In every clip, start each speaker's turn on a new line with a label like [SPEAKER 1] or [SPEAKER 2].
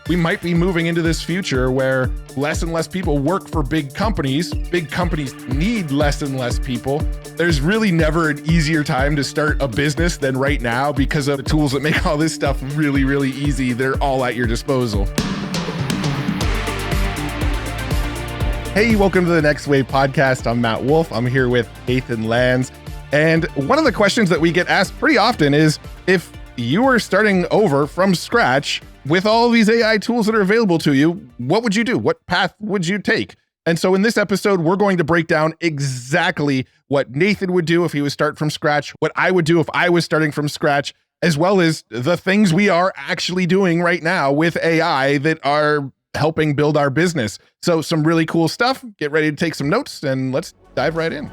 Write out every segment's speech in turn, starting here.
[SPEAKER 1] we might be moving into this future where less and less people work for big companies. Big companies need less and less people. There's really never an easier time to start a business than right now because of the tools that make all this stuff really, really easy. They're all at your disposal. Hey, welcome to the Next Wave podcast. I'm Matt Wolf. I'm here with Nathan Lands. And one of the questions that we get asked pretty often is, if you were starting over from scratch with all these AI tools that are available to you, what would you do? What path would you take? And so in this episode, we're going to break down exactly what Nathan would do if he was starting from scratch, what I would do if I was starting from scratch, as well as the things we are actually doing right now with AI that are helping build our business. So some really cool stuff. Get ready to take some notes and let's dive right in.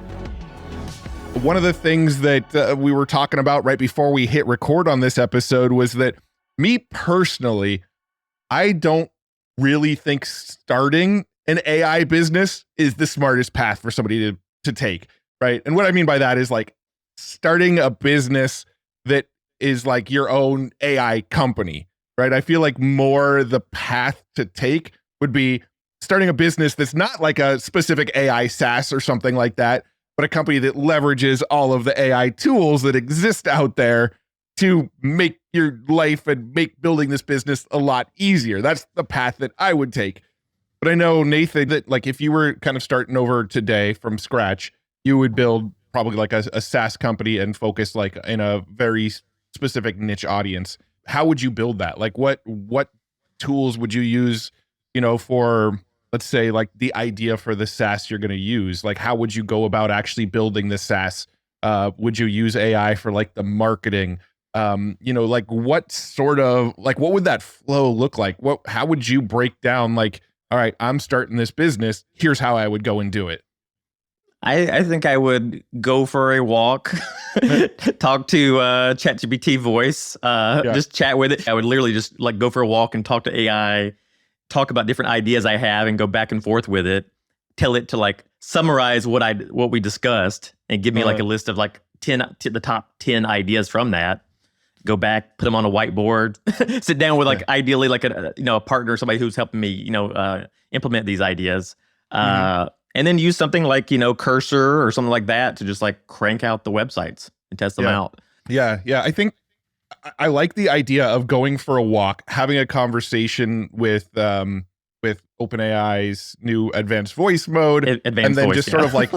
[SPEAKER 1] One of the things that we were talking about right before we hit record on this episode was that me personally, I don't really think starting an AI business is the smartest path for somebody to take, right? And what I mean by that is like starting a business that is like your own AI company, right? I feel like more the path to take would be starting a business that's not like a specific AI SaaS or something like that, but a company that leverages all of the AI tools that exist out there to make your life and make building this business a lot easier. That's the path that I would take. But I know, Nathan, that like if you were kind of starting over today from scratch, you would build probably like a SaaS company and focus like in a very specific niche audience. How would you build that? Like what tools would you use, for, let's say, like the idea for the SaaS you're going to use? Like how would you go about actually building the SaaS? Would you use AI for like the marketing? Like what sort of, like what would that flow look like? How would you break down like, all right, I'm starting this business, here's how I would go and do it?
[SPEAKER 2] I think I would go for a walk, talk to ChatGPT voice, just chat with it. I would literally just like go for a walk and talk to AI, talk about different ideas I have and go back and forth with it, tell it to like summarize what we discussed and give me like a list of like the top 10 ideas from that. Go back, put them on a whiteboard, sit down with like ideally like a partner, somebody who's helping me, implement these ideas. And then use something like, Cursor or something like that to just like crank out the websites and test them out.
[SPEAKER 1] Yeah. I think I like the idea of going for a walk, having a conversation with OpenAI's new advanced voice mode, and then just sort of like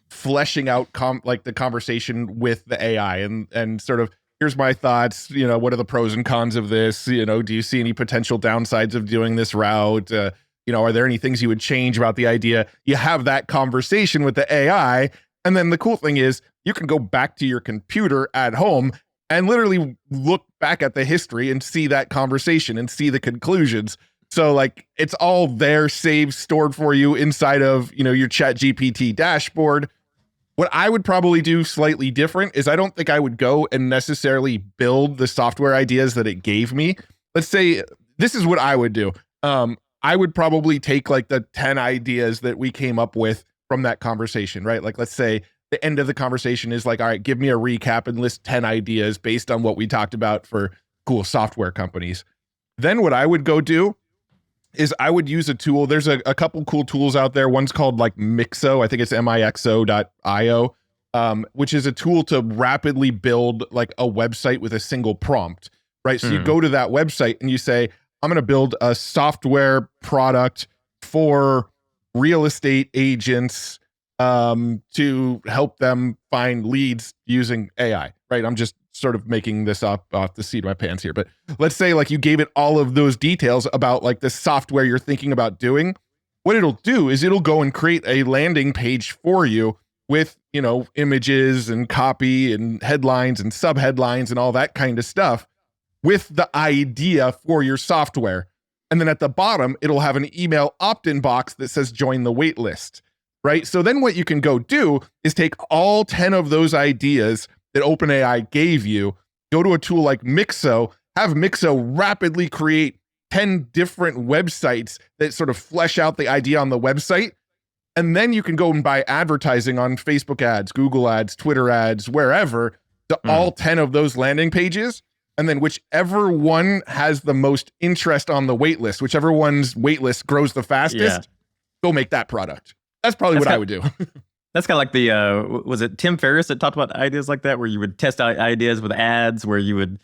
[SPEAKER 1] fleshing out like the conversation with the AI and sort of, here's my thoughts, what are the pros and cons of this? Do you see any potential downsides of doing this route? Are there any things you would change about the idea? You have that conversation with the AI. And then the cool thing is you can go back to your computer at home and literally look back at the history and see that conversation and see the conclusions. So like it's all there, saved, stored for you inside of, your ChatGPT dashboard. What I would probably do slightly different is I don't think I would go and necessarily build the software ideas that it gave me. Let's say this is what I would do. I would probably take like the 10 ideas that we came up with from that conversation, right? Like, let's say the end of the conversation is like, all right, give me a recap and list 10 ideas based on what we talked about for cool software companies. Then what I would go do is I would use a tool. There's a couple cool tools out there. One's called like Mixo. I think it's mixo.io, which is a tool to rapidly build like a website with a single prompt, right? So you go to that website and you say, I'm going to build a software product for real estate agents to help them find leads using AI, right? I'm just sort of making this up off the seat of my pants here. But let's say like you gave it all of those details about like the software you're thinking about doing. What it'll do is it'll go and create a landing page for you with, images and copy and headlines and subheadlines and all that kind of stuff, with the idea for your software. And then at the bottom, it'll have an email opt-in box that says join the wait list, right? So then what you can go do is take all 10 of those ideas that OpenAI gave you, go to a tool like Mixo, have Mixo rapidly create 10 different websites that sort of flesh out the idea on the website. And then you can go and buy advertising on Facebook ads, Google ads, Twitter ads, wherever, to all 10 of those landing pages. and then whichever one has the most interest on the wait list, whichever one's wait list grows the fastest, go make that product. That's probably what I would do.
[SPEAKER 2] That's kind of like the, was it Tim Ferriss that talked about ideas like that, where you would test out ideas with ads, where you would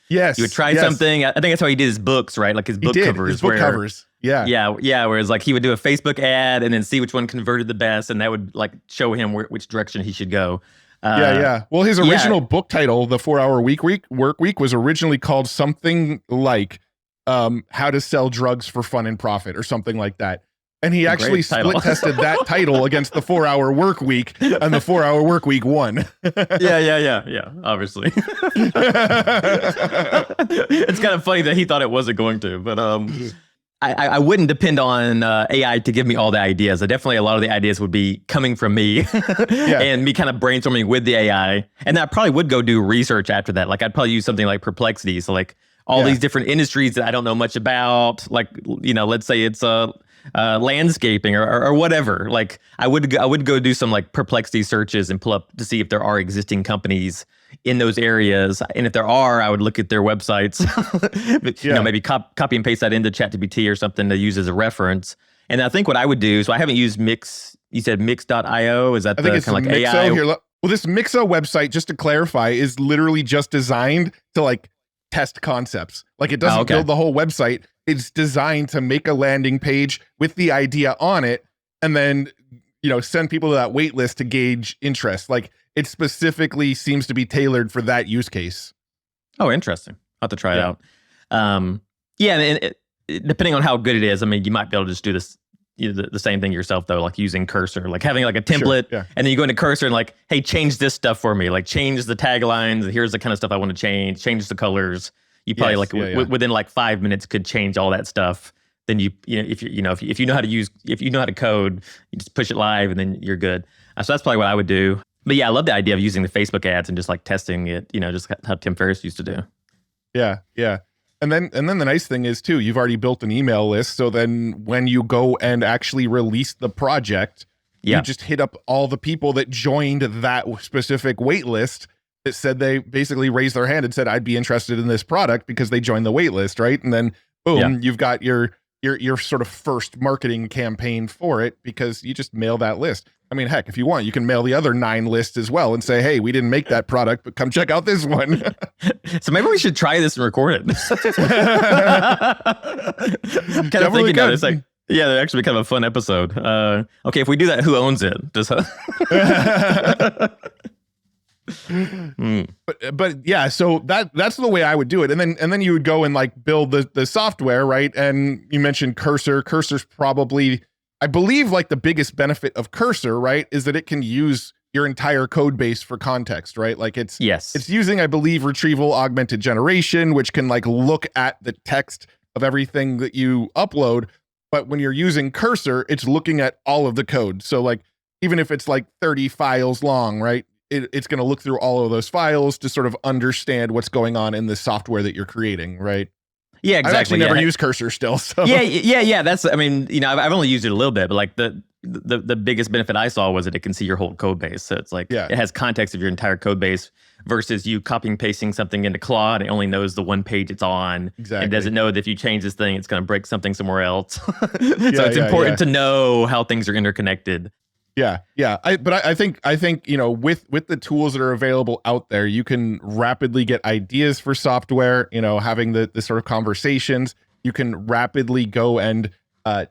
[SPEAKER 2] try something. I think that's how he did his books, right? Like his book covers.
[SPEAKER 1] His book covers. Yeah.
[SPEAKER 2] Whereas like he would do a Facebook ad and then see which one converted the best, and that would like show him which direction he should go.
[SPEAKER 1] Well, his original book title, The 4-Hour Work Week, was originally called something like How to Sell Drugs for Fun and Profit or something like that. And he actually split tested that title against the 4-Hour Work Week, and the 4-Hour Work Week won.
[SPEAKER 2] Yeah. Obviously, it's kind of funny that he thought it wasn't going to, but I wouldn't depend on AI to give me all the ideas. Definitely, a lot of the ideas would be coming from me and me kind of brainstorming with the AI. And I probably would go do research after that. Like I'd probably use something like Perplexity, so like all these different industries that I don't know much about. Like let's say it's landscaping or whatever. Like I would go do some like Perplexity searches and pull up to see if there are existing companies in those areas, and if there are, I would look at their websites. Maybe copy and paste that into ChatGPT or something to use as a reference. And I think what I would do, so I haven't used Mix. You said Mix.io. Is that kind of like Mixo AI?
[SPEAKER 1] Here, well, this Mixo website, just to clarify, is literally just designed to like test concepts. Like it doesn't build the whole website. It's designed to make a landing page with the idea on it, and then send people to that wait list to gauge interest. Like it specifically seems to be tailored for that use case.
[SPEAKER 2] Oh, interesting. I'll have to try it out. And depending on how good it is, I mean, you might be able to just do this, the same thing yourself though, like using Cursor, like having like a template, and then you go into Cursor and like, hey, change this stuff for me, like change the taglines, and here's the kind of stuff I want to change the colors. You probably within like 5 minutes could change all that stuff. Then if you know how to code, you just push it live and then you're good. So that's probably what I would do. But yeah, I love the idea of using the Facebook ads and just like testing it, just how Tim Ferriss used to do.
[SPEAKER 1] Yeah. And then the nice thing is too, you've already built an email list. So then when you go and actually release the project, you just hit up all the people that joined that specific wait list that said they basically raised their hand and said, I'd be interested in this product because they joined the wait list, right? And then boom, you've got your sort of first marketing campaign for it because you just mail that list. I mean, heck, if you want, you can mail the other 9 lists as well and say, hey, we didn't make that product, but come check out this one.
[SPEAKER 2] So maybe we should try this and record it. I'm kind of thinking that it's like, that'd actually be kind of a fun episode. Okay, if we do that, who owns it?
[SPEAKER 1] But yeah, so that's the way I would do it. And then you would go and like build the software, right? And you mentioned Cursor. Cursor's probably, I believe, like the biggest benefit of Cursor, right, is that it can use your entire code base for context, right? Like it's using, I believe, retrieval augmented generation, which can like look at the text of everything that you upload. But when you're using Cursor, it's looking at all of the code. So like, even if it's like 30 files long, right? It's going to look through all of those files to sort of understand what's going on in the software that you're creating, right?
[SPEAKER 2] Yeah, exactly.
[SPEAKER 1] I've actually never used Cursor still. So.
[SPEAKER 2] Yeah. That's, I mean, I've only used it a little bit, but like the biggest benefit I saw was that it can see your whole code base. So it's like, it has context of your entire code base versus you copying and pasting something into Claude. It only knows the one page it's on. Exactly. It doesn't know that if you change this thing, it's going to break something somewhere else. So it's important to know how things are interconnected.
[SPEAKER 1] Yeah. I think with the tools that are available out there, you can rapidly get ideas for software. Having the sort of conversations, you can rapidly go and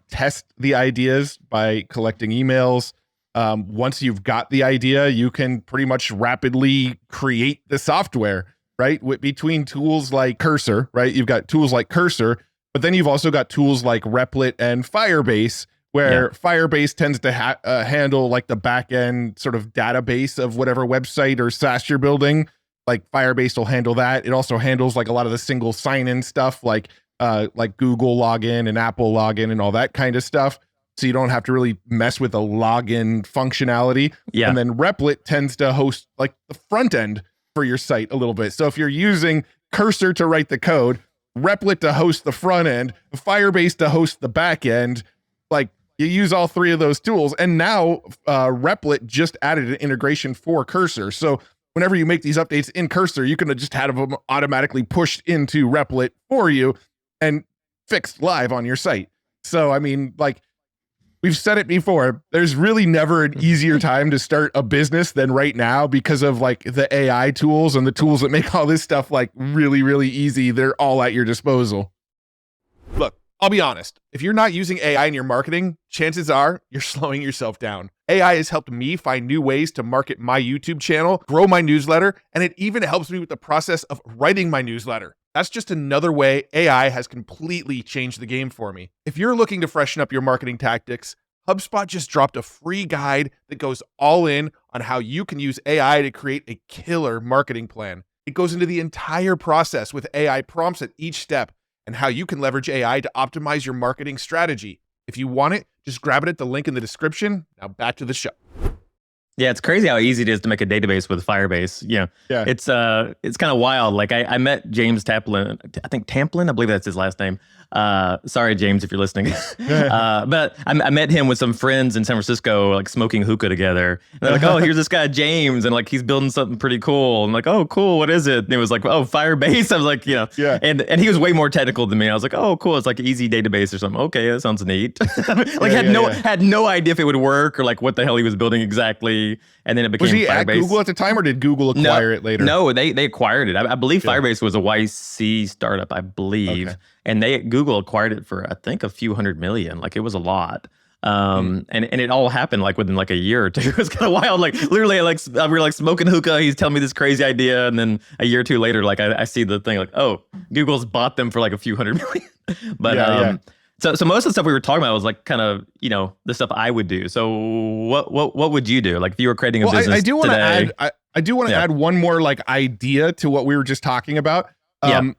[SPEAKER 1] test the ideas by collecting emails. Once you've got the idea, you can pretty much rapidly create the software, right? Between tools like Cursor, right? You've got tools like Cursor, but then you've also got tools like Replit and Firebase, where Firebase tends to handle like the back end sort of database of whatever website or SaaS you're building. Like Firebase will handle that. It also handles like a lot of the single sign-in stuff, like Google login and Apple login and all that kind of stuff. So you don't have to really mess with the login functionality. Yeah. And then Replit tends to host like the front end for your site a little bit. So if you're using Cursor to write the code, Replit to host the front end, Firebase to host the back end, like you use all 3 of those tools. And now Replit just added an integration for Cursor. So whenever you make these updates in Cursor, you can just have them automatically pushed into Replit for you and fixed live on your site. So, I mean, like, we've said it before, there's really never an easier time to start a business than right now because of like the AI tools and the tools that make all this stuff like really, really easy. They're all at your disposal. Look, I'll be honest. If you're not using AI in your marketing, chances are you're slowing yourself down. AI has helped me find new ways to market my YouTube channel, grow my newsletter, and it even helps me with the process of writing my newsletter. That's just another way AI has completely changed the game for me. If you're looking to freshen up your marketing tactics, HubSpot just dropped a free guide that goes all in on how you can use AI to create a killer marketing plan. It goes into the entire process with AI prompts at each step and how you can leverage AI to optimize your marketing strategy. If you want it, just grab it at the link in the description. Now back to the show.
[SPEAKER 2] Yeah, it's crazy how easy it is to make a database with Firebase. Yeah. It's kind of wild. Like I met James Tamplin. I think Tamplin, I believe that's his last name. Sorry, James, if you're listening. But I met him with some friends in San Francisco, like smoking hookah together. And they're like, oh, here's this guy, James. And like, he's building something pretty cool. I'm like, oh, cool. What is it? And it was like, oh, Firebase. I was like, and he was way more technical than me. I was like, oh, cool. It's like an easy database or something. Okay, that sounds neat. Had no idea if it would work or like what the hell he was building exactly. And then it became Firebase. Was he
[SPEAKER 1] at Google at the time, or did Google acquire it later?
[SPEAKER 2] No, they acquired it. I believe Firebase was a YC startup, I believe. Okay. And Google acquired it for, I think, a few $100 million. Like, it was a lot. And it all happened like within like a year or two. It was kind of wild. Like literally, we were like smoking hookah. He's telling me this crazy idea, and then a year or two later, like I see the thing like, oh, Google's bought them for like a few $100 million. But So most of the stuff we were talking about was like kind of, the stuff I would do. So what would you do? Like if you were creating a business
[SPEAKER 1] I do want to
[SPEAKER 2] today?
[SPEAKER 1] I do want to add one more like idea to what we were just talking about.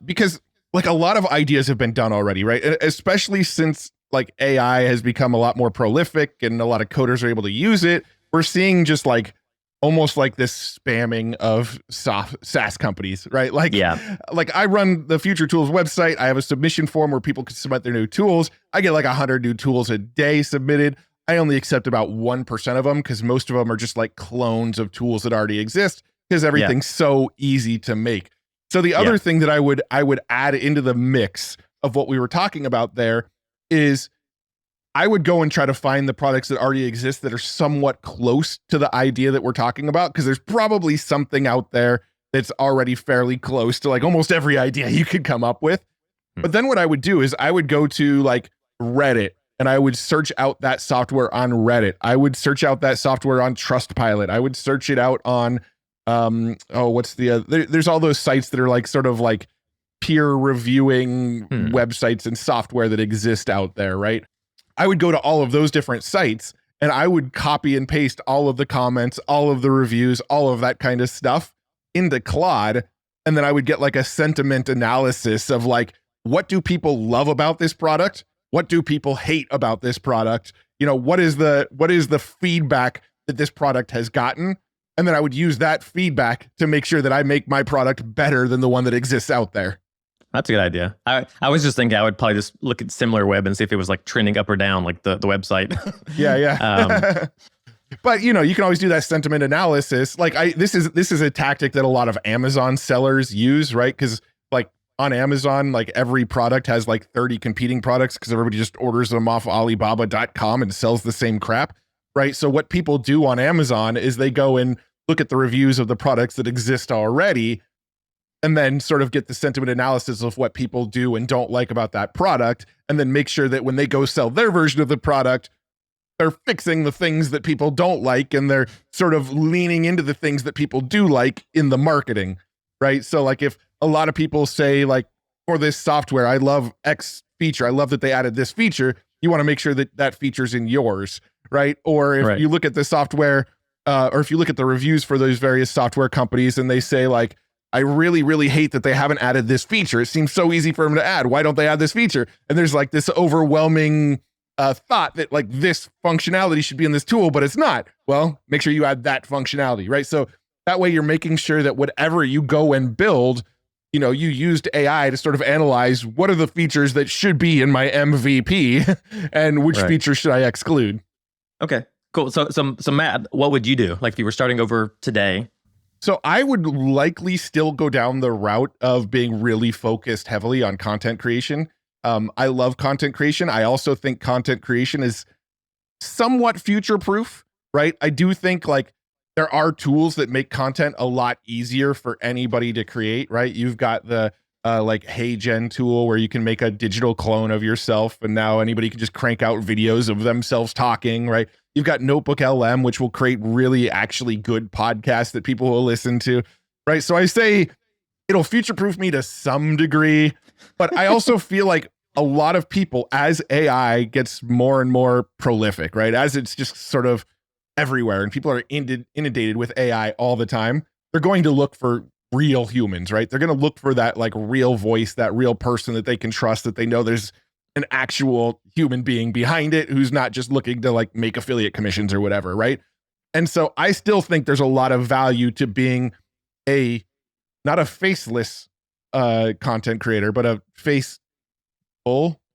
[SPEAKER 1] Because like a lot of ideas have been done already, right? Especially since like AI has become a lot more prolific and a lot of coders are able to use it. We're seeing just like almost like this spamming of SaaS companies, right? Like I run the Future Tools website. I have a submission form where people can submit their new tools. I get like 100 new tools a day submitted. I only accept about 1% of them because most of them are just like clones of tools that already exist because everything's so easy to make. So the other thing that I would add into the mix of what we were talking about there is I would go and try to find the products that already exist that are somewhat close to the idea that we're talking about, because there's probably something out there that's already fairly close to like almost every idea you could come up with. But then what I would do is I would go to like Reddit and I would search out that software on Reddit. I would search out that software on Trustpilot. I would search it out on there's all those sites that are like sort of like peer reviewing websites and software that exist out there, right? I would go to all of those different sites and I would copy and paste all of the comments, all of the reviews, all of that kind of stuff into Claude. And then I would get like a sentiment analysis of like, what do people love about this product? What do people hate about this product? What is the feedback that this product has gotten? And then I would use that feedback to make sure that I make my product better than the one that exists out there.
[SPEAKER 2] That's a good idea. I was just thinking I would probably just look at SimilarWeb and see if it was like trending up or down, like the website.
[SPEAKER 1] But you can always do that sentiment analysis. Like this is a tactic that a lot of Amazon sellers use, right? Because like on Amazon, like every product has like 30 competing products because everybody just orders them off Alibaba.com and sells the same crap, right? So what people do on Amazon is they go and look at the reviews of the products that exist already, and then sort of get the sentiment analysis of what people do and don't like about that product, and then make sure that when they go sell their version of the product, they're fixing the things that people don't like, and they're sort of leaning into the things that people do like in the marketing, right? So like if a lot of people say like, for this software, I love X feature, I love that they added this feature, you want to make sure that that feature's in yours, right? Or if you look at the software, or if you look at the reviews for those various software companies and they say like, I really, really hate that they haven't added this feature. It seems so easy for them to add. Why don't they add this feature? And there's like this overwhelming thought that like this functionality should be in this tool, but it's not. Well, make sure you add that functionality, right? So that way you're making sure that whatever you go and build, you used AI to sort of analyze what are the features that should be in my MVP and which features should I exclude.
[SPEAKER 2] Okay, cool. So Matt, what would you do? Like if you were starting over today,
[SPEAKER 1] So I would likely still go down the route of being really focused heavily on content creation. I love content creation. I also think content creation is somewhat future proof, right? I do think like there are tools that make content a lot easier for anybody to create, right? You've got the like HeyGen tool where you can make a digital clone of yourself, and now anybody can just crank out videos of themselves talking, right? You've got Notebook LM, which will create really actually good podcasts that people will listen to, right? So I say it'll future-proof me to some degree, but I also feel like a lot of people, as AI gets more and more prolific, right? As it's just sort of everywhere and people are inundated with AI all the time, they're going to look for real humans, right? They're going to look for that like real voice, that real person that they can trust, that they know there's an actual human being behind it who's not just looking to like make affiliate commissions or whatever, right? And so I still think there's a lot of value to being not a faceless content creator, but a faceful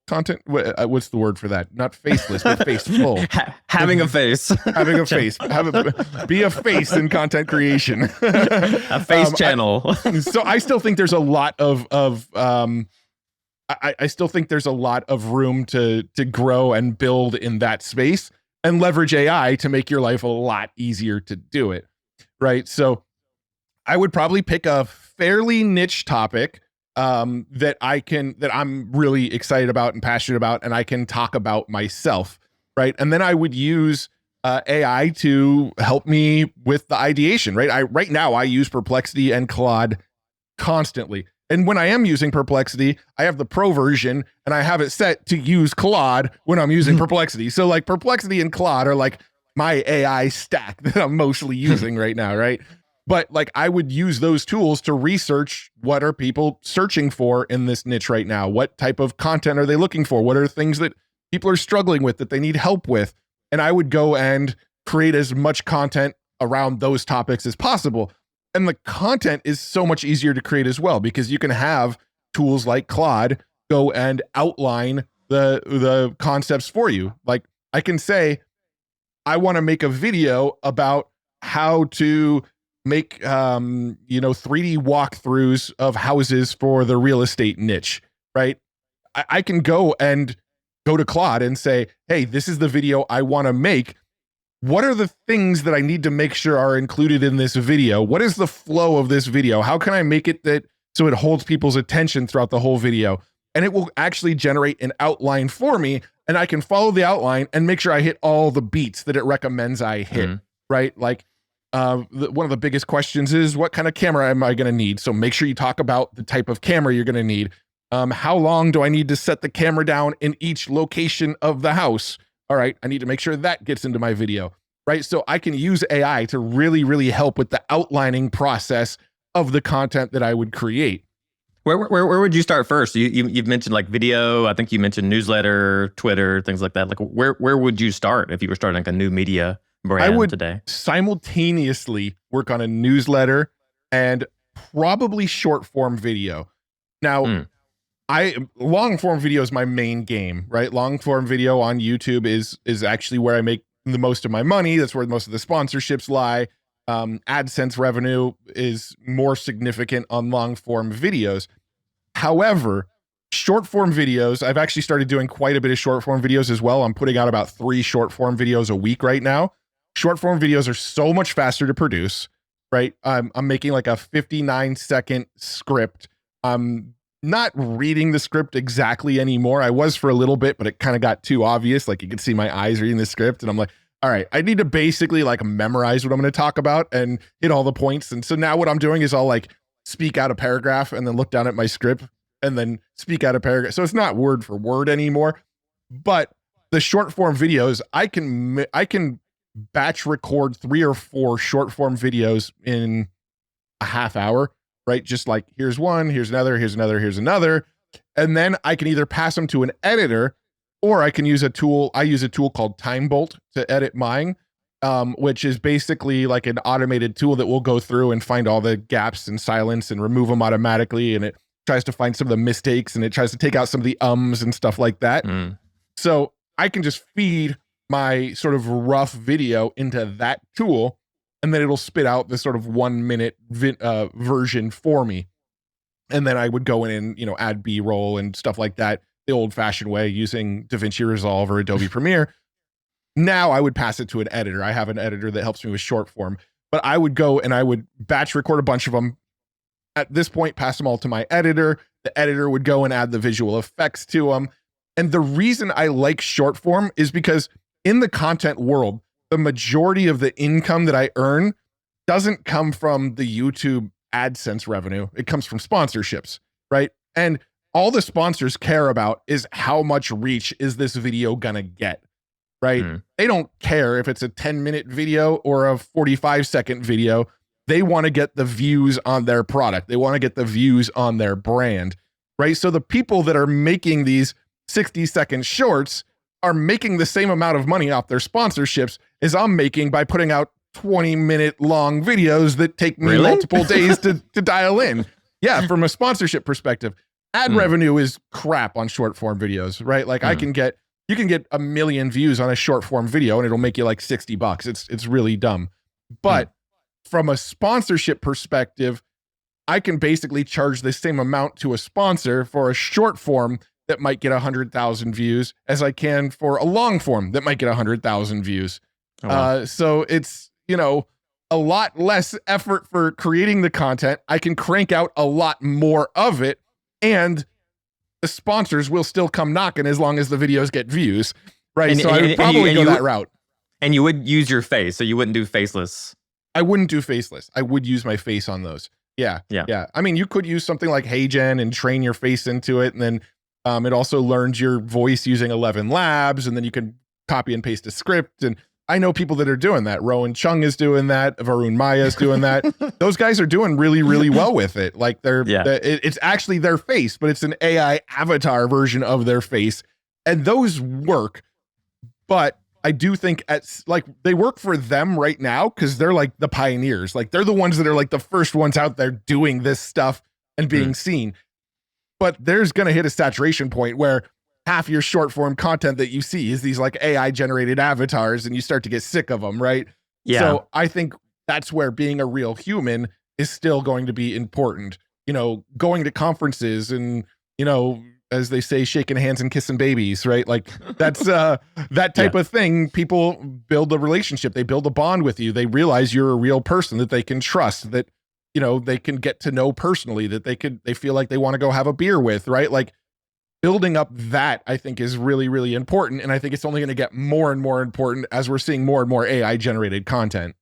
[SPEAKER 1] content. What's the word for that? Not faceless, but faceful.
[SPEAKER 2] Having a face.
[SPEAKER 1] Having a face. Be a face in content creation.
[SPEAKER 2] A face channel.
[SPEAKER 1] So I still think there's a lot of I still think there's a lot of room to grow and build in that space and leverage AI to make your life a lot easier to do it, right? So I would probably pick a fairly niche topic that I'm really excited about and passionate about, and I can talk about myself, right? And then I would use AI to help me with the ideation, right? Right now I use Perplexity and Claude constantly. And when I am using Perplexity, I have the pro version and I have it set to use Claude when I'm using Perplexity. So like Perplexity and Claude are like my AI stack that I'm mostly using right now, right? But like I would use those tools to research what are people searching for in this niche right now? What type of content are they looking for? What are things that people are struggling with that they need help with? And I would go and create as much content around those topics as possible. And the content is so much easier to create as well, because you can have tools like Claude go and outline the concepts for you. Like I can say, I want to make a video about how to make 3D walkthroughs of houses for the real estate niche, right? I can go to Claude and say, hey, this is the video I want to make. What are the things that I need to make sure are included in this video? What is the flow of this video? How can I make it so it holds people's attention throughout the whole video? And it will actually generate an outline for me, and I can follow the outline and make sure I hit all the beats that it recommends I hit, right? Like one of the biggest questions is, what kind of camera am I going to need? So make sure you talk about the type of camera you're going to need. How long do I need to set the camera down in each location of the house? All right, I need to make sure that gets into my video, right? So I can use AI to really, really help with the outlining process of the content that I would create.
[SPEAKER 2] Where would you start first? You've mentioned like video. I think you mentioned newsletter, Twitter, things like that. Like where would you start if you were starting like a new media brand
[SPEAKER 1] I would
[SPEAKER 2] today?
[SPEAKER 1] Simultaneously work on a newsletter and probably short form video. Now, long form video is my main game, right? Long form video on YouTube is actually where I make the most of my money. That's where most of the sponsorships lie. AdSense revenue is more significant on long form videos. However, short form videos, I've actually started doing quite a bit of short form videos as well. I'm putting out about 3 short form videos a week right now. Short form videos are so much faster to produce, right? I'm making like a 59-second script. I'm not reading the script exactly anymore. I was for a little bit, but it kind of got too obvious. Like you could see my eyes reading the script, and I'm like, all right, I need to basically like memorize what I'm going to talk about and hit all the points. And so now what I'm doing is I'll like speak out a paragraph and then look down at my script and then speak out a paragraph. So it's not word for word anymore. But the short form videos, I can batch record 3 or 4 short form videos in a half hour, right? Just like here's one, here's another, here's another, here's another. And then I can either pass them to an editor, or I can use a tool. I use a tool called TimeBolt to edit mine, which is basically like an automated tool that will go through and find all the gaps and silence and remove them automatically. And it tries to find some of the mistakes, and it tries to take out some of the ums and stuff like that. So I can just feed my sort of rough video into that tool, and then it'll spit out this sort of 1 minute version for me. And then I would go in and, add B-roll and stuff like that the old fashioned way using DaVinci Resolve or Adobe Premiere. Now I would pass it to an editor. I have an editor that helps me with short form, but I would go and I would batch record a bunch of them. At this point, pass them all to my editor. The editor would go and add the visual effects to them. And the reason I like short form is because in the content world, the majority of the income that I earn doesn't come from the YouTube AdSense revenue. It comes from sponsorships, right? And all the sponsors care about is how much reach is this video gonna get, right? They don't care if it's a 10-minute video or a 45-second video. They want to get the views on their product. They want to get the views on their brand, right? So the people that are making these 60-second shorts are making the same amount of money off their sponsorships as I'm making by putting out 20-minute long videos that take me multiple days to dial in. Yeah, from a sponsorship perspective. Ad revenue is crap on short form videos, right? Like you can get 1 million views on a short form video and it'll make you like $60. It's really dumb. But from a sponsorship perspective, I can basically charge the same amount to a sponsor for a short form that might get 100,000 views as I can for a long form that might get 100,000 views. Oh, wow. So it's, a lot less effort for creating the content. I can crank out a lot more of it, and the sponsors will still come knocking as long as the videos get views, right? So I would probably go that route.
[SPEAKER 2] And you would use your face, so you wouldn't do faceless.
[SPEAKER 1] I wouldn't do faceless. I would use my face on those. Yeah. I mean, you could use something like HeyGen and train your face into it, and then it also learns your voice using 11 Labs, and then you can copy and paste a script. And I know people that are doing that. Rowan Chung is doing that. Varun Maya is doing that. Those guys are doing really, really well with it. Like it's actually their face, but it's an AI avatar version of their face. And those work. But I do think they work for them right now because they're like the pioneers. Like they're the ones that are like the first ones out there doing this stuff and being seen. But there's going to hit a saturation point where half your short form content that you see is these like AI generated avatars and you start to get sick of them, right? Yeah. So I think that's where being a real human is still going to be important. Going to conferences and, as they say, shaking hands and kissing babies, right? Like that's that type of thing. People build a relationship. They build a bond with you. They realize you're a real person that they can trust, that, they can get to know personally, that they feel like they want to go have a beer with, right? Like building up that I think is really, really important. And I think it's only going to get more and more important as we're seeing more and more AI generated content.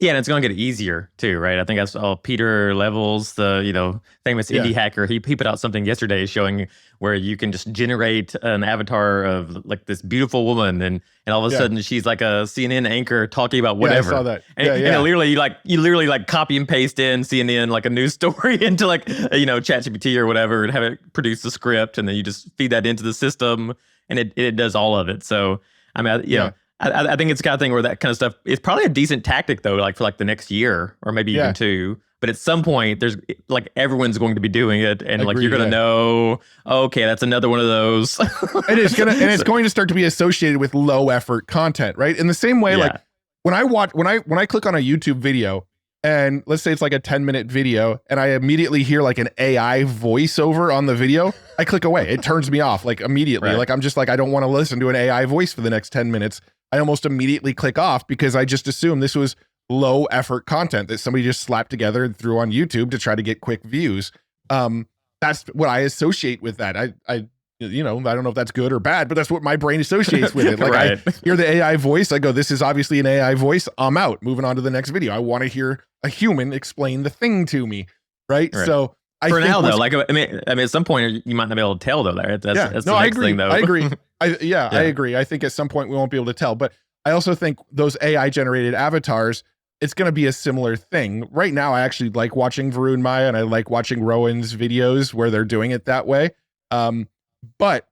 [SPEAKER 2] Yeah, and it's going to get easier too, right? I think that's Peter Levels, the famous indie hacker. He put out something yesterday showing where you can just generate an avatar of like this beautiful woman, and all of a sudden she's like a CNN anchor talking about whatever.
[SPEAKER 1] Yeah, I saw that.
[SPEAKER 2] And you literally copy and paste in CNN like a news story into like ChatGPT or whatever, and have it produce the script, and then you just feed that into the system, and it does all of it. So I mean, I think it's the kind of thing where that kind of stuff is probably a decent tactic though, like for like the next year or maybe even 2. But at some point, there's like everyone's going to be doing it, and like you're going to know, okay, that's another one of those.
[SPEAKER 1] It's going to start to be associated with low effort content, right? In the same way, like when I click on a YouTube video, and let's say it's like a 10-minute video, and I immediately hear like an AI voiceover on the video, I click away. It turns me off like immediately. Right. Like I'm just like, I don't want to listen to an AI voice for the next 10 minutes. I almost immediately click off because I just assume this was low effort content that somebody just slapped together and threw on YouTube to try to get quick views. That's what I associate with that. I don't know if that's good or bad, but that's what my brain associates with it. Like I hear the AI voice, I go, this is obviously an AI voice. I'm out. Moving on to the next video. I want to hear a human explain the thing to me, right? So
[SPEAKER 2] for now though, like I mean, at some point you might not be able to tell though. That's the next thing though.
[SPEAKER 1] I agree. I agree. I think at some point we won't be able to tell, but I also think those AI generated avatars, it's going to be a similar thing. Right now, I actually like watching Varun Maya and I like watching Rowan's videos where they're doing it that way. But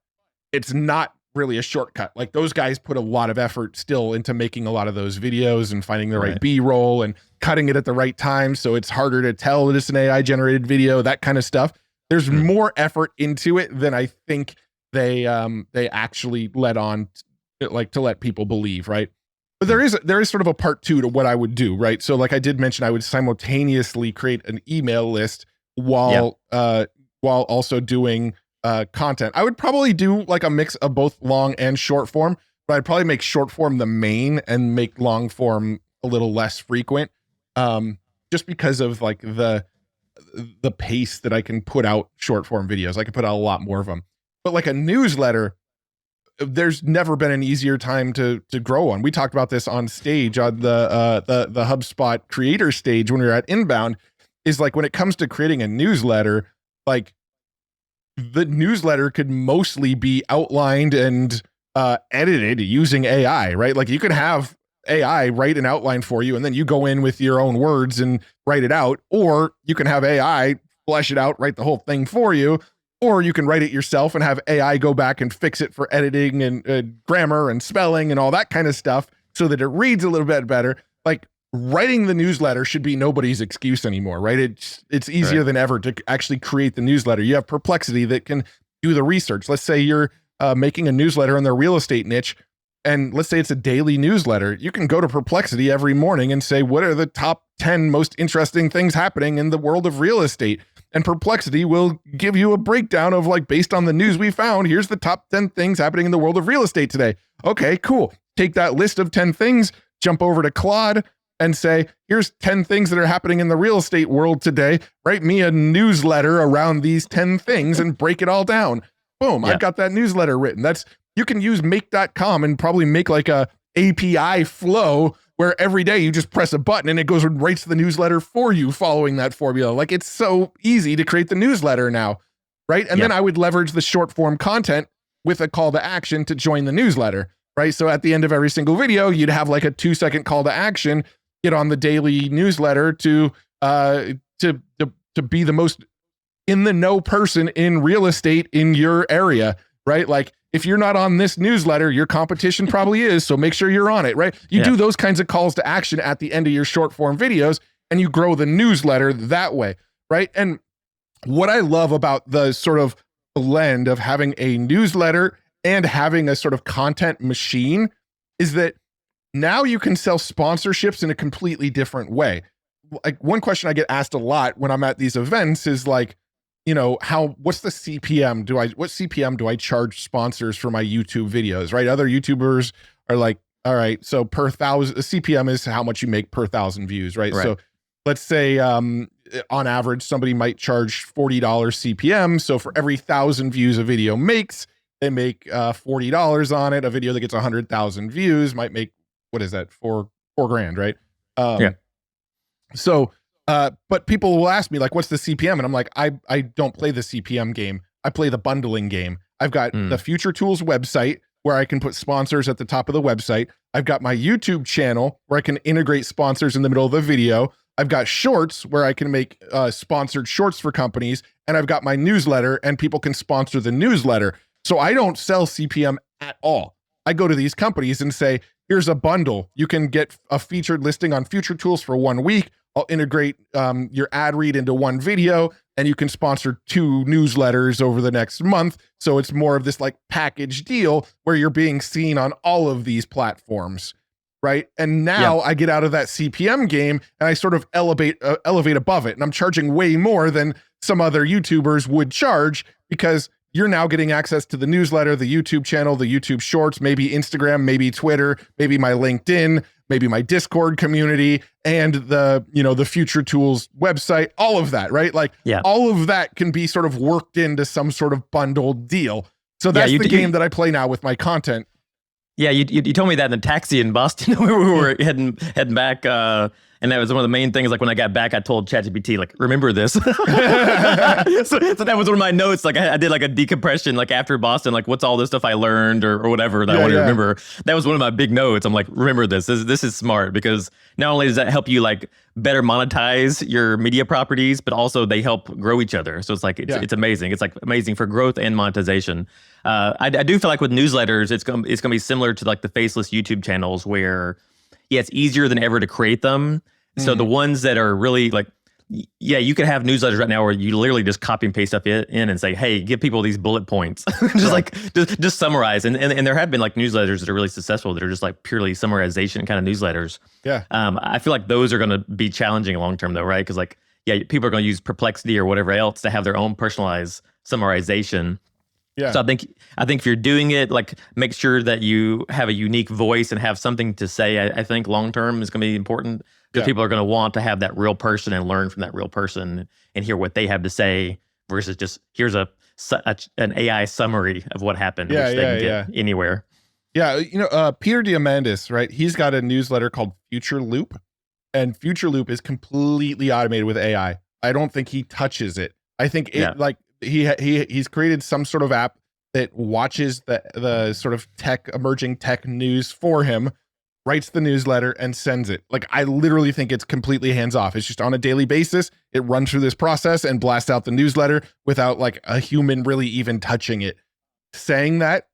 [SPEAKER 1] it's not really a shortcut. Like those guys put a lot of effort still into making a lot of those videos and finding the right B-roll and cutting it at the right time. So it's harder to tell that it's an AI generated video, that kind of stuff. There's more effort into it than I think they actually let on to let people believe, right? But there is sort of a part 2 to what I would do, right? So like I did mention, I would simultaneously create an email list while also doing content. I would probably do like a mix of both long and short form, but I'd probably make short form the main and make long form a little less frequent, just because of like the pace that I can put out short form videos. I can put out a lot more of them. But like a newsletter, there's never been an easier time to grow on. We talked about this on stage on the HubSpot creator stage when we were at Inbound, is like when it comes to creating a newsletter, like the newsletter could mostly be outlined and edited using AI, right? Like you could have AI write an outline for you and then you go in with your own words and write it out, or you can have AI flesh it out, write the whole thing for you, or you can write it yourself and have AI go back and fix it for editing and grammar and spelling and all that kind of stuff so that it reads a little bit better. Like writing the newsletter should be nobody's excuse anymore, right? It's easier than ever to actually create the newsletter. You have Perplexity that can do the research. Let's say you're making a newsletter in their real estate niche, and let's say it's a daily newsletter. You can go to Perplexity every morning and say, what are the top 10 most interesting things happening in the world of real estate? And Perplexity will give you a breakdown of like, based on the news we found, here's the top 10 things happening in the world of real estate today. Okay, cool. Take that list of 10 things, jump over to Claude and say, here's 10 things that are happening in the real estate world today. Write me a newsletter around these 10 things and break it all down. Boom, I've got that newsletter written. You can use make.com and probably make like a API flow where every day you just press a button and it goes and writes the newsletter for you following that formula. Like it's so easy to create the newsletter now, right? And then I would leverage the short form content with a call to action to join the newsletter, right? So at the end of every single video, you'd have like a 2-second call to action, get on the daily newsletter to be the most in the know person in real estate in your area, right? Like if you're not on this newsletter, your competition probably is. So make sure you're on it, right? You do those kinds of calls to action at the end of your short form videos and you grow the newsletter that way, right? And what I love about the sort of blend of having a newsletter and having a sort of content machine is that now you can sell sponsorships in a completely different way. Like one question I get asked a lot when I'm at these events is like, you know, what's the CPM? What CPM do I charge sponsors for my YouTube videos, right? Other YouTubers are like, all right, so per 1,000, CPM is how much you make per 1,000 views, right? So let's say on average, somebody might charge $40 CPM. So for every 1,000 views a video makes, they make $40 on it. A video that gets 100,000 views might make, what is that? $4 grand, right? So, but people will ask me like, what's the CPM? And I'm like, I don't play the CPM game. I play the bundling game. I've got the Future Tools website where I can put sponsors at the top of the website. I've got my YouTube channel where I can integrate sponsors in the middle of the video. I've got shorts where I can make sponsored shorts for companies. And I've got my newsletter and people can sponsor the newsletter. So I don't sell CPM at all. I go to these companies and say, here's a bundle. You can get a featured listing on Future Tools for 1 week. I'll integrate your ad read into one video and you can sponsor 2 newsletters over the next month. So it's more of this like package deal where you're being seen on all of these platforms, right? And now I get out of that CPM game and I sort of elevate above it. And I'm charging way more than some other YouTubers would charge because you're now getting access to the newsletter, the YouTube channel, the YouTube shorts, maybe Instagram, maybe Twitter, maybe my LinkedIn, maybe my Discord community, and the Future Tools website, all of that, right? Like all of that can be sort of worked into some sort of bundled deal. So that's the game that I play now with my content.
[SPEAKER 2] Yeah, you told me that in the taxi in Boston. We were heading back, and that was one of the main things. Like when I got back, I told ChatGPT, like, remember this. so that was one of my notes. Like I did like a decompression, like after Boston, like what's all this stuff I learned or whatever that I want to remember. That was one of my big notes. I'm like, remember this. This is smart because not only does that help you like better monetize your media properties, but also they help grow each other. So it's like it's amazing. It's like amazing for growth and monetization. I do feel like with newsletters, it's gonna be similar to like the faceless YouTube channels where it's easier than ever to create them. So the ones that are really like Yeah, you could have newsletters right now where you literally just copy and paste stuff in and say, hey, give people these bullet points. just summarize. And there have been like newsletters that are really successful that are just like purely summarization kind of newsletters.
[SPEAKER 1] Yeah.
[SPEAKER 2] I feel like those are going to be challenging long term though, right? Because like, yeah, people are going to use Perplexity or whatever else to have their own personalized summarization.
[SPEAKER 1] Yeah.
[SPEAKER 2] So I think if you're doing it, like make sure that you have a unique voice and have something to say. I think long term is going to be important because people are going to want to have that real person and learn from that real person and hear what they have to say versus just here's an AI summary of what happened, which they can get anywhere.
[SPEAKER 1] Yeah, Peter Diamandis, right? He's got a newsletter called Future Loop, and Future Loop is completely automated with AI. I don't think he touches it. I think he's created some sort of app that watches the sort of emerging tech news for him, writes the newsletter and sends it. Like, I literally think it's completely hands off. It's just on a daily basis. It runs through this process and blasts out the newsletter without like a human really even touching it. Saying that,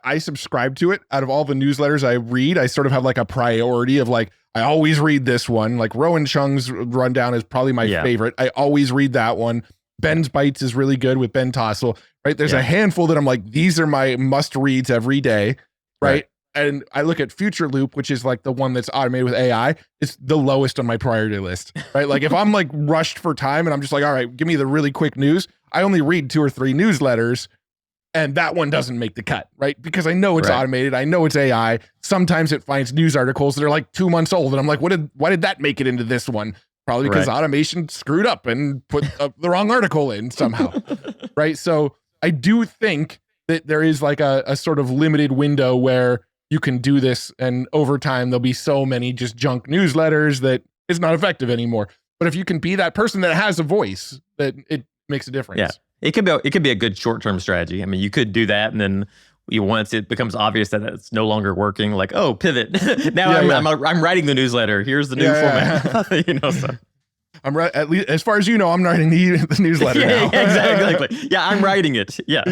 [SPEAKER 1] I subscribe to it. Out of all the newsletters I read, I sort of have like a priority of like, I always read this one. Like Rowan Chung's rundown is probably my favorite. I always read that one. Ben's Bites is really good with Ben Tossel, right? There's a handful that I'm like, these are my must reads every day, right? And I look at Future Loop, which is like the one that's automated with AI. It's the lowest on my priority list, right? Like if I'm like rushed for time and I'm just like, all right, give me the really quick news. I only read 2 or 3 newsletters and that one doesn't make the cut, right? Because I know it's automated. I know it's AI. Sometimes it finds news articles that are like 2 months old. And I'm like, why did that make it into this one? Probably because automation screwed up and put the wrong article in somehow, right? So I do think that there is like a sort of limited window where you can do this, and over time there'll be so many just junk newsletters that it's not effective anymore. But if you can be that person that has a voice, that it makes a difference.
[SPEAKER 2] Yeah, it could be a good short-term strategy. I mean, you could do that, and then once it becomes obvious that it's no longer working, like, oh, pivot. Now I'm writing the newsletter. Here's the new format. So.
[SPEAKER 1] I'm right. At least as far as you know, I'm writing the newsletter now.
[SPEAKER 2] Exactly. Yeah, I'm writing it. Yeah.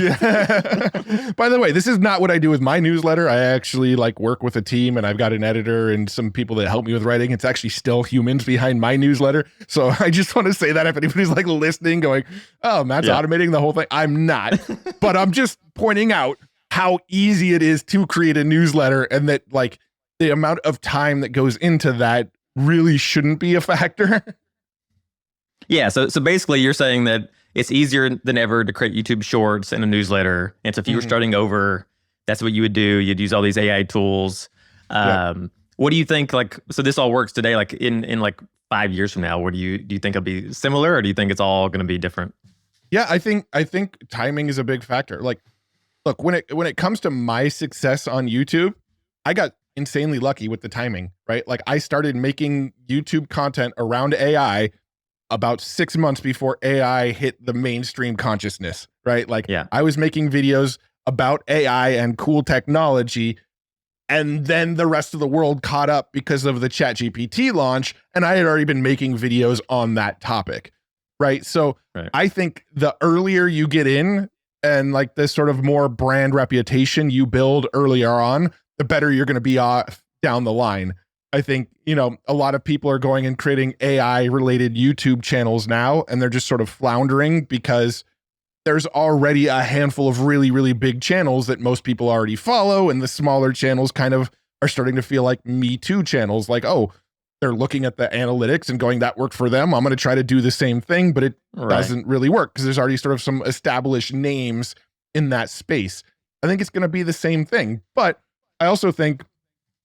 [SPEAKER 1] By the way, this is not what I do with my newsletter. I actually like work with a team, and I've got an editor and some people that help me with writing. It's actually still humans behind my newsletter. So I just want to say that if anybody's like listening, going, "Oh, Matt's automating the whole thing," I'm not. But I'm just pointing out how easy it is to create a newsletter, and that like the amount of time that goes into that really shouldn't be a factor.
[SPEAKER 2] Yeah, so basically you're saying that it's easier than ever to create YouTube Shorts and a newsletter. And so if you were starting over, that's what you would do. You'd use all these AI tools. What do you think, like, so this all works today, like in like 5 years from now, do you think it'll be similar, or do you think it's all going to be different?
[SPEAKER 1] Yeah, I think timing is a big factor. Like, look, when it comes to my success on YouTube, I got insanely lucky with the timing, right? Like I started making YouTube content around AI about 6 months before AI hit the mainstream consciousness, right? Like I was making videos about AI and cool technology, and then the rest of the world caught up because of the ChatGPT launch, and I had already been making videos on that topic, right? So I think the earlier you get in and like this sort of more brand reputation you build earlier on, the better you're going to be off down the line. I think, a lot of people are going and creating AI related YouTube channels now, and they're just sort of floundering because there's already a handful of really, really big channels that most people already follow. And the smaller channels kind of are starting to feel like Me Too channels. Like, oh, they're looking at the analytics and going, that worked for them. I'm going to try to do the same thing, but it doesn't really work because there's already sort of some established names in that space. I think it's going to be the same thing. But I also think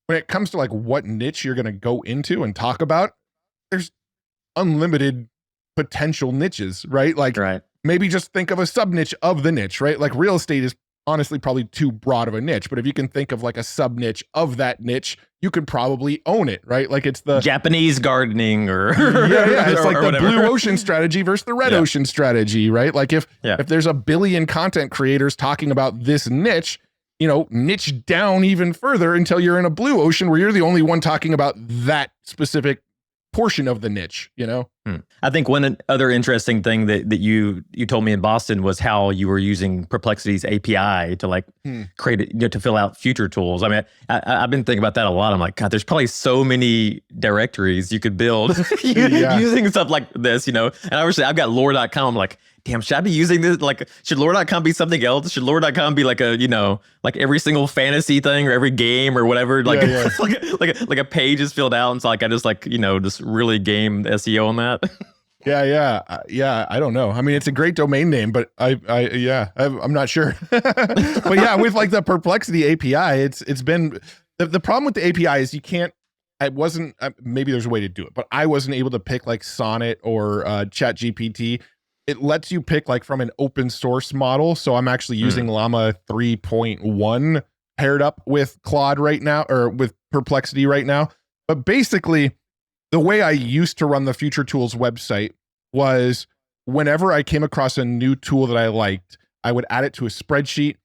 [SPEAKER 1] when it comes to like what niche you're going to go into and talk about, there's unlimited potential niches, right? Like maybe just think of a sub niche of the niche, right? Like real estate is honestly probably too broad of a niche, but if you can think of like a sub niche of that niche, you could probably own it, right? Like it's the
[SPEAKER 2] Japanese gardening or
[SPEAKER 1] it's like the blue ocean strategy versus the red ocean strategy, right? Like if there's a billion content creators talking about this niche, niche down even further until you're in a blue ocean where you're the only one talking about that specific portion of the niche, you know?
[SPEAKER 2] I think one other interesting thing that you told me in Boston was how you were using Perplexity's API to like create it, to fill out future tools. I mean, I've been thinking about that a lot. I'm like, God, there's probably so many directories you could build using stuff like this, And obviously I've got lore.com. I'm like, damn, should I be using this? Like, should lore.com be something else? Should lore.com be like a, like every single fantasy thing or every game or whatever? Like, like a page is filled out. And so like, I just like, just really game the SEO on that.
[SPEAKER 1] Yeah. I don't know. I mean, it's a great domain name, but I'm not sure. But yeah, with like the Perplexity API, it's been, the problem with the API is maybe there's a way to do it, but I wasn't able to pick like Sonnet or ChatGPT. It lets you pick like from an open source model. So I'm actually using Llama 3.1 paired up with Claude right now, or with Perplexity right now. But basically, the way I used to run the Future Tools website was whenever I came across a new tool that I liked, I would add it to a spreadsheet.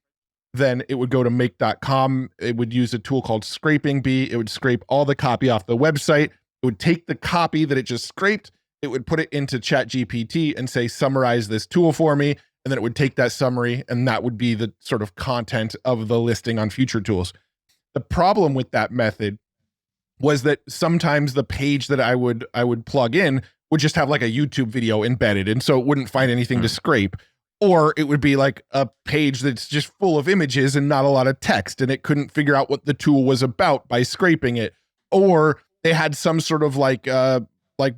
[SPEAKER 1] Then it would go to make.com. It would use a tool called Scraping Bee. It would scrape all the copy off the website. It would take the copy that it just scraped. It would put it into ChatGPT and say, summarize this tool for me. And then it would take that summary, and that would be the sort of content of the listing on Future Tools. The problem with that method was that sometimes the page that I would plug in would just have like a YouTube video embedded, and so it wouldn't find anything to scrape. Or it would be like a page that's just full of images and not a lot of text, and it couldn't figure out what the tool was about by scraping it. Or they had some sort of like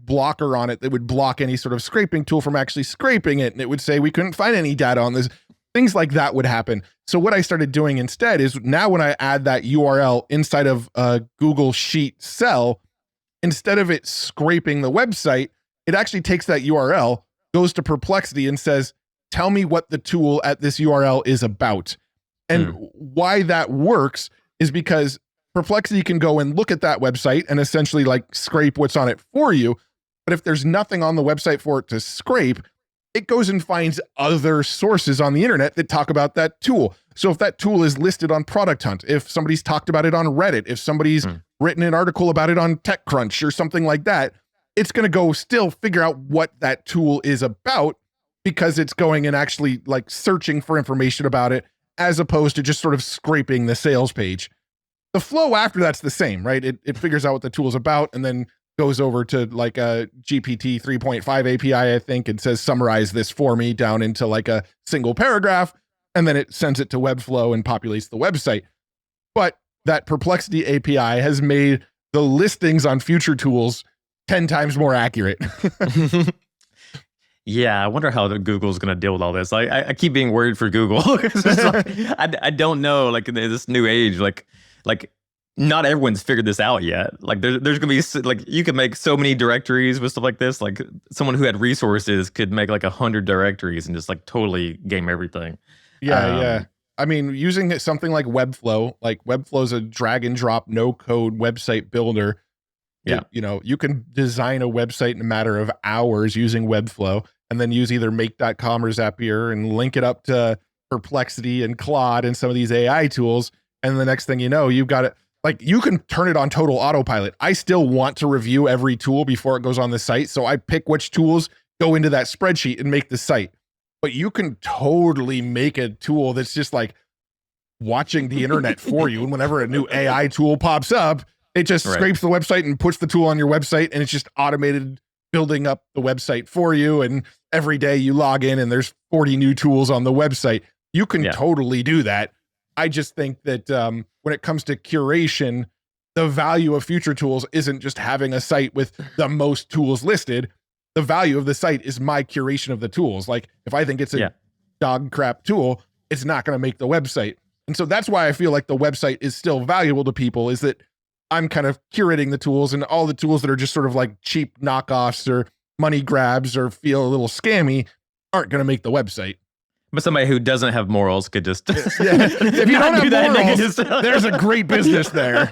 [SPEAKER 1] blocker on it that would block any sort of scraping tool from actually scraping it. And it would say, we couldn't find any data on this. Things like that would happen. So what I started doing instead is now when I add that URL inside of a Google Sheet cell, instead of it scraping the website, it actually takes that URL, goes to Perplexity and says, tell me what the tool at this URL is about. And why that works is because Perplexity can go and look at that website and essentially like scrape what's on it for you. But if there's nothing on the website for it to scrape, it goes and finds other sources on the internet that talk about that tool. So if that tool is listed on Product Hunt, if somebody's talked about it on Reddit, if somebody's written an article about it on TechCrunch or something like that, it's going to go still figure out what that tool is about, because it's going and actually like searching for information about it, as opposed to just sort of scraping the sales page. The flow after that's the same, right? It figures out what the tool is about and then goes over to like a GPT 3.5 API, I think, and says, summarize this for me down into like a single paragraph. And then it sends it to Webflow and populates the website. But that Perplexity API has made the listings on Future Tools 10 times more accurate.
[SPEAKER 2] Yeah, I wonder how Google's going to deal with all this. I keep being worried for Google. I don't know, like in this new age, like not everyone's figured this out yet. Like there's going to be like, you could make so many directories with stuff like this. Like someone who had resources could make like 100 directories and just like totally game everything.
[SPEAKER 1] Yeah. I mean, using something like Webflow is a drag and drop, no code website builder. Yeah. You can design a website in a matter of hours using Webflow, and then use either make.com or Zapier and link it up to Perplexity and Claude and some of these AI tools. And the next thing you know, you've got it. Like, you can turn it on total autopilot. I still want to review every tool before it goes on the site. So I pick which tools go into that spreadsheet and make the site. But you can totally make a tool that's just like watching the internet for you. And whenever a new AI tool pops up, it just scrapes the website and puts the tool on your website, and it's just automated building up the website for you. And every day you log in and there's 40 new tools on the website. You can totally do that. I just think that when it comes to curation, the value of Future Tools isn't just having a site with the most tools listed. The value of the site is my curation of the tools. Like, if I think it's a dog crap tool, it's not going to make the website. And so that's why I feel like the website is still valuable to people, is that I'm kind of curating the tools, and all the tools that are just sort of like cheap knockoffs or money grabs or feel a little scammy aren't going to make the website.
[SPEAKER 2] But somebody who doesn't have morals could just
[SPEAKER 1] if you don't have morals, there's a great business there.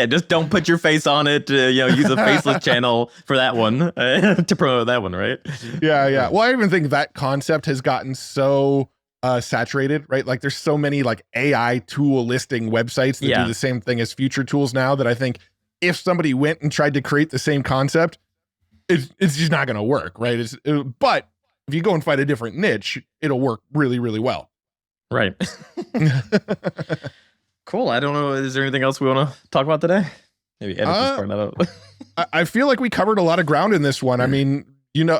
[SPEAKER 2] Just don't put your face on it. Use a faceless channel for that one to promote that one, right?
[SPEAKER 1] Yeah. Well, I even think that concept has gotten so saturated, right? Like, there's so many like AI tool listing websites that do the same thing as Future Tools now, that I think if somebody went and tried to create the same concept, it's just not going to work, right? But if you go and find a different niche, it'll work really, really well.
[SPEAKER 2] Right. Cool. I don't know. Is there anything else we want to talk about today? Maybe edit this part out.
[SPEAKER 1] I feel like we covered a lot of ground in this one. I mean,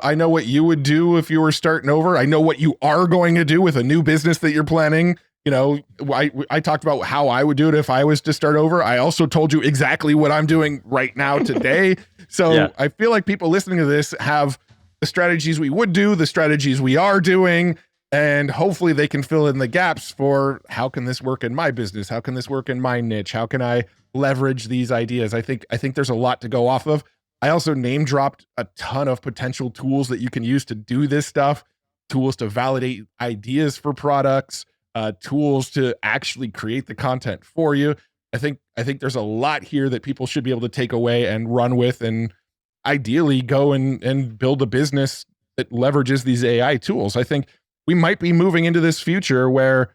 [SPEAKER 1] I know what you would do if you were starting over. I know what you are going to do with a new business that you're planning. I talked about how I would do it if I was to start over. I also told you exactly what I'm doing right now today. So yeah. I feel like people listening to this have the strategies we would do, the strategies we are doing, and hopefully they can fill in the gaps for how can this work in my business? How can this work in my niche? How can I leverage these ideas? I think there's a lot to go off of. I also name dropped a ton of potential tools that you can use to do this stuff, tools to validate ideas for products, tools to actually create the content for you. I think there's a lot here that people should be able to take away and run with, and ideally go and build a business that leverages these AI tools. I think we might be moving into this future where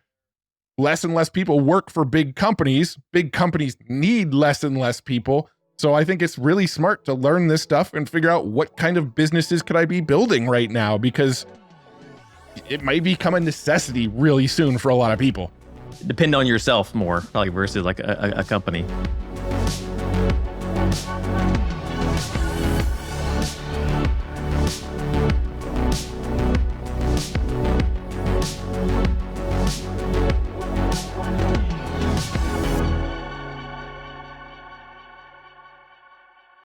[SPEAKER 1] less and less people work for big companies. Big companies need less and less people. So I think it's really smart to learn this stuff and figure out what kind of businesses could I be building right now, because it might become a necessity really soon for a lot of people.
[SPEAKER 2] Depend on yourself more, like versus like a company.